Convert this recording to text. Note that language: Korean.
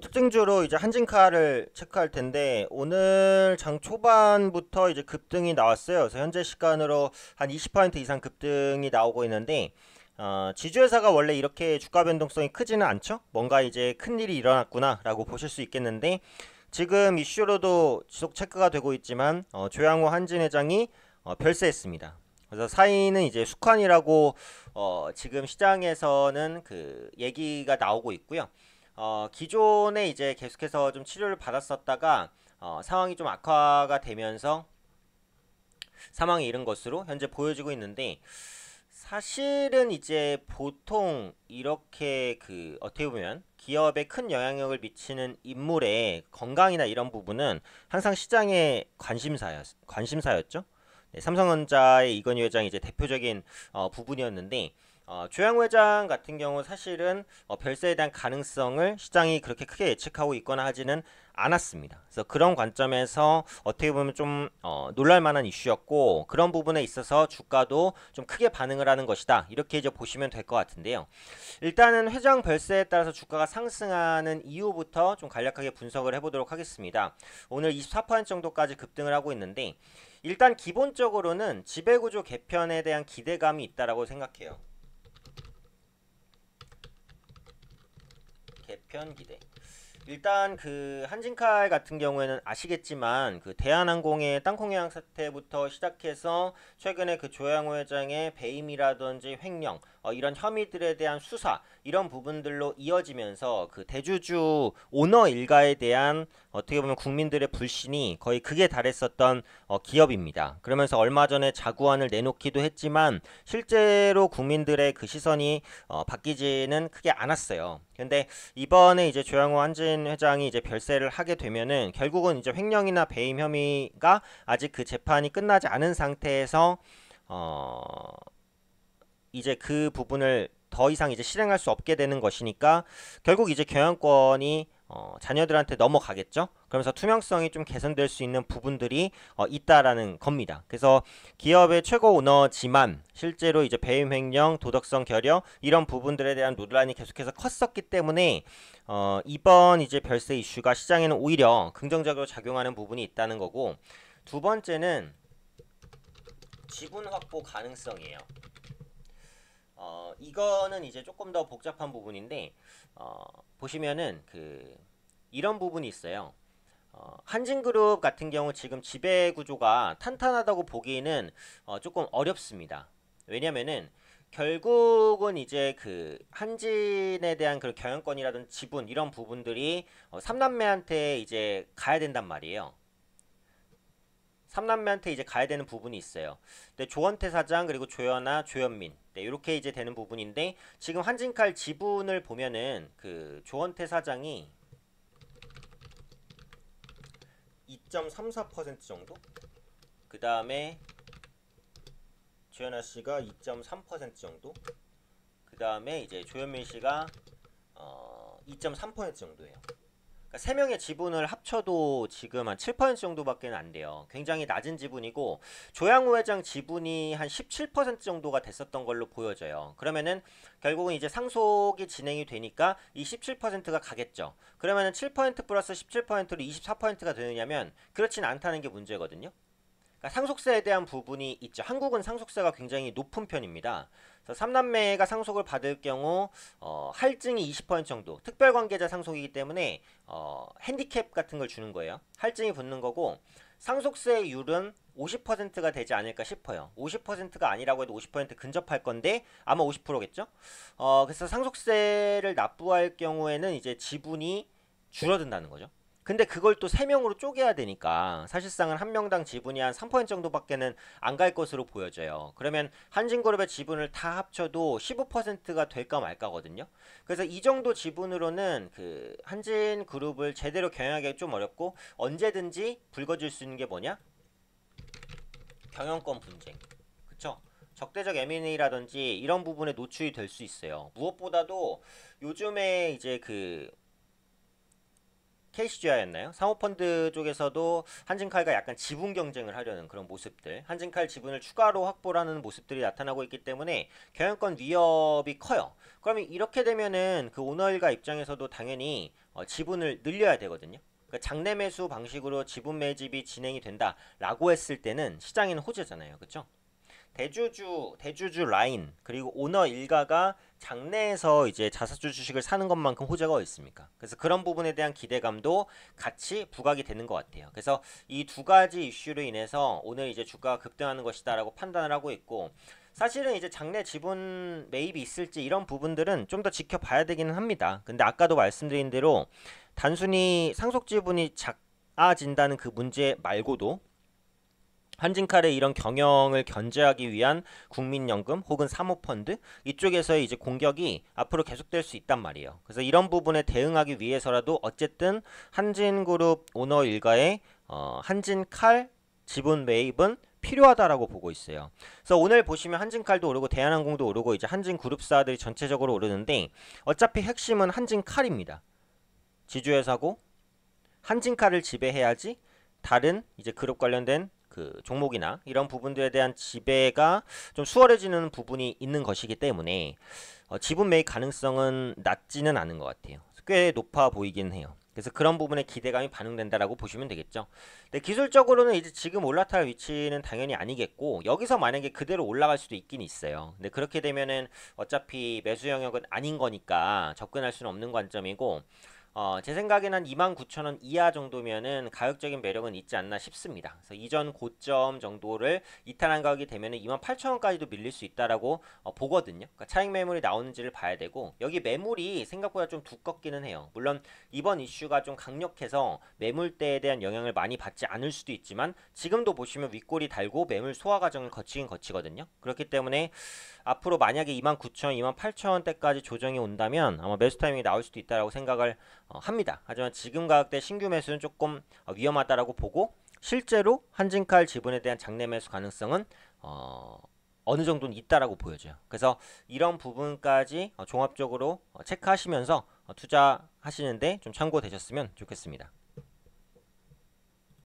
특징주로 이제 한진카를 체크할 텐데 오늘 장 초반부터 이제 급등이 나왔어요. 그래서 현재 시간으로 한 20% 이상 급등이 나오고 있는데 지주회사가 원래 이렇게 주가 변동성이 크지는 않죠. 뭔가 이제 큰 일이 일어났구나라고 보실 수 있겠는데 지금 이슈로도 지속 체크가 되고 있지만 조양호 한진 회장이 별세했습니다. 그래서 사인은 이제 숙환이라고 지금 시장에서는 그 얘기가 나오고 있고요. 기존에 이제 계속해서 좀 치료를 받았었다가 상황이 좀 악화가 되면서 사망에 이른 것으로 현재 보여지고 있는데 사실은 이제 보통 이렇게 그 어떻게 보면 기업에 큰 영향력을 미치는 인물의 건강이나 이런 부분은 항상 시장의 관심사였죠. 네, 삼성전자의 이건희 회장이 이제 대표적인 부분이었는데 조양 회장 같은 경우 사실은 별세에 대한 가능성을 시장이 그렇게 크게 예측하고 있거나 하지는 않았습니다. 그래서 그런 관점에서 어떻게 보면 좀 놀랄만한 이슈였고 그런 부분에 있어서 주가도 좀 크게 반응을 하는 것이다. 이렇게 이제 보시면 될 것 같은데요. 일단은 회장 별세에 따라서 주가가 상승하는 이유부터 좀 간략하게 분석을 해보도록 하겠습니다. 오늘 24% 정도까지 급등을 하고 있는데 일단 기본적으로는 지배구조 개편에 대한 기대감이 있다라고 생각해요. 개편 기대. 일단 그 한진칼 같은 경우에는 아시겠지만 그 대한항공의 땅콩해양 사태부터 시작해서 최근에 그 조양호 회장의 배임이라든지 횡령 이런 혐의들에 대한 수사 이런 부분들로 이어지면서 그 대주주 오너 일가에 대한 어떻게 보면 국민들의 불신이 거의 극에 달했었던 기업입니다. 그러면서 얼마 전에 자구안을 내놓기도 했지만 실제로 국민들의 그 시선이 바뀌지는 크게 않았어요. 근데 이번에 이제 조양호 한진 회장이 이제 별세를 하게 되면은 결국은 이제 횡령이나 배임 혐의가 아직 그 재판이 끝나지 않은 상태에서 어 이제 그 부분을 더 이상 이제 실행할 수 없게 되는 것이니까 결국 이제 경영권이 자녀들한테 넘어가겠죠. 그러면서 투명성이 좀 개선될 수 있는 부분들이 있다라는 겁니다. 그래서 기업의 최고 오너지만 실제로 이제 배임 횡령, 도덕성 결여 이런 부분들에 대한 논란이 계속해서 컸었기 때문에 이번 이제 별세 이슈가 시장에는 오히려 긍정적으로 작용하는 부분이 있다는 거고 두 번째는 지분 확보 가능성이에요. 이거는 이제 조금 더 복잡한 부분인데 보시면은 그 이런 부분이 있어요. 한진그룹 같은 경우 지금 지배 구조가 탄탄하다고 보기에는 조금 어렵습니다. 왜냐면은 결국은 이제 그 한진에 대한 그 경영권이라든 지분 이런 부분들이 삼남매한테 이제 가야 된단 말이에요. 삼남매한테 이제 가야 되는 부분이 있어요. 근데 조원태 사장 그리고 조연아, 조현민 네, 이렇게 이제 되는 부분인데 지금 한진칼 지분을 보면은 그 조원태 사장이 2.34% 정도? 그 다음에 조연아 씨가 2.3% 정도? 그 다음에 이제 조현민 씨가 2.3% 정도예요. 그러니까 3명의 지분을 합쳐도 지금 한 7% 정도밖에 안 돼요. 굉장히 낮은 지분이고 조양호 회장 지분이 한 17% 정도가 됐었던 걸로 보여져요. 그러면은 결국은 이제 상속이 진행이 되니까 이 17%가 가겠죠. 그러면은 7% 플러스 17%로 24%가 되느냐면 그렇진 않다는 게 문제거든요. 그러니까 상속세에 대한 부분이 있죠. 한국은 상속세가 굉장히 높은 편입니다. 그래서 3남매가 상속을 받을 경우 할증이 20% 정도 특별관계자 상속이기 때문에 핸디캡 같은 걸 주는 거예요. 할증이 붙는 거고 상속세율은 50%가 되지 않을까 싶어요. 50%가 아니라고 해도 50% 근접할 건데 아마 50%겠죠? 그래서 상속세를 납부할 경우에는 이제 지분이 줄어든다는 거죠. 근데 그걸 또 3명으로 쪼개야 되니까 사실상은 한 명당 지분이 한 3% 정도밖에는 안 갈 것으로 보여져요. 그러면 한진그룹의 지분을 다 합쳐도 15%가 될까 말까거든요. 그래서 이 정도 지분으로는 그 한진그룹을 제대로 경영하기 좀 어렵고 언제든지 불거질 수 있는 게 뭐냐? 경영권 분쟁. 그쵸? 적대적 M&A라든지 이런 부분에 노출이 될 수 있어요. 무엇보다도 요즘에 이제 그 KCGI였나요? 사모펀드 쪽에서도 한진칼과 약간 지분 경쟁을 하려는 그런 모습들, 한진칼 지분을 추가로 확보하는 모습들이 나타나고 있기 때문에 경영권 위협이 커요. 그러면 이렇게 되면은 그 오너일가 입장에서도 당연히 지분을 늘려야 되거든요. 그러니까 장내 매수 방식으로 지분 매집이 진행이 된다라고 했을 때는 시장에는 호재잖아요. 그렇죠? 대주주 라인 그리고 오너 일가가 장내에서 이제 자사주 주식을 사는 것만큼 호재가 어디 있습니까? 그래서 그런 부분에 대한 기대감도 같이 부각이 되는 것 같아요. 그래서 이 두 가지 이슈로 인해서 오늘 이제 주가가 급등하는 것이다라고 판단을 하고 있고, 사실은 이제 장내 지분 매입이 있을지 이런 부분들은 좀 더 지켜봐야 되기는 합니다. 근데 아까도 말씀드린 대로 단순히 상속 지분이 작아진다는 그 문제 말고도 한진칼의 이런 경영을 견제하기 위한 국민연금 혹은 사모펀드 이쪽에서의 이제 공격이 앞으로 계속될 수 있단 말이에요. 그래서 이런 부분에 대응하기 위해서라도 어쨌든 한진그룹 오너 일가의 한진칼 지분 매입은 필요하다라고 보고 있어요. 그래서 오늘 보시면 한진칼도 오르고 대한항공도 오르고 이제 한진그룹사들이 전체적으로 오르는데 어차피 핵심은 한진칼입니다. 지주회사고 한진칼을 지배해야지 다른 이제 그룹 관련된 그 종목이나 이런 부분들에 대한 지배가 좀 수월해지는 부분이 있는 것이기 때문에 지분 매입 가능성은 낮지는 않은 것 같아요. 꽤 높아 보이긴 해요. 그래서 그런 부분에 기대감이 반영된다라고 보시면 되겠죠. 근데 기술적으로는 이제 지금 올라탈 위치는 당연히 아니겠고, 여기서 만약에 그대로 올라갈 수도 있긴 있어요. 근데 그렇게 되면은 어차피 매수 영역은 아닌 거니까 접근할 수는 없는 관점이고, 제 생각에는 한 29,000원 이하 정도면은 가격적인 매력은 있지 않나 싶습니다. 그래서 이전 고점 정도를 이탈한 가격이 되면은 28,000원까지도 밀릴 수 있다라고 보거든요. 그러니까 차익 매물이 나오는지를 봐야 되고, 여기 매물이 생각보다 좀 두껍기는 해요. 물론 이번 이슈가 좀 강력해서 매물대에 대한 영향을 많이 받지 않을 수도 있지만 지금도 보시면 윗골이 달고 매물 소화 과정을 거치긴 거치거든요. 그렇기 때문에 앞으로 만약에 29,000원, 28,000원대까지 조정이 온다면 아마 매수 타이밍이 나올 수도 있다라고 생각을 합니다. 하지만 지금 가격대 신규 매수는 조금 위험하다라고 보고, 실제로 한진칼 지분에 대한 장내 매수 가능성은 어느 정도는 있다라고 보여져요. 그래서 이런 부분까지 종합적으로 체크하시면서 투자하시는데 좀 참고되셨으면 좋겠습니다.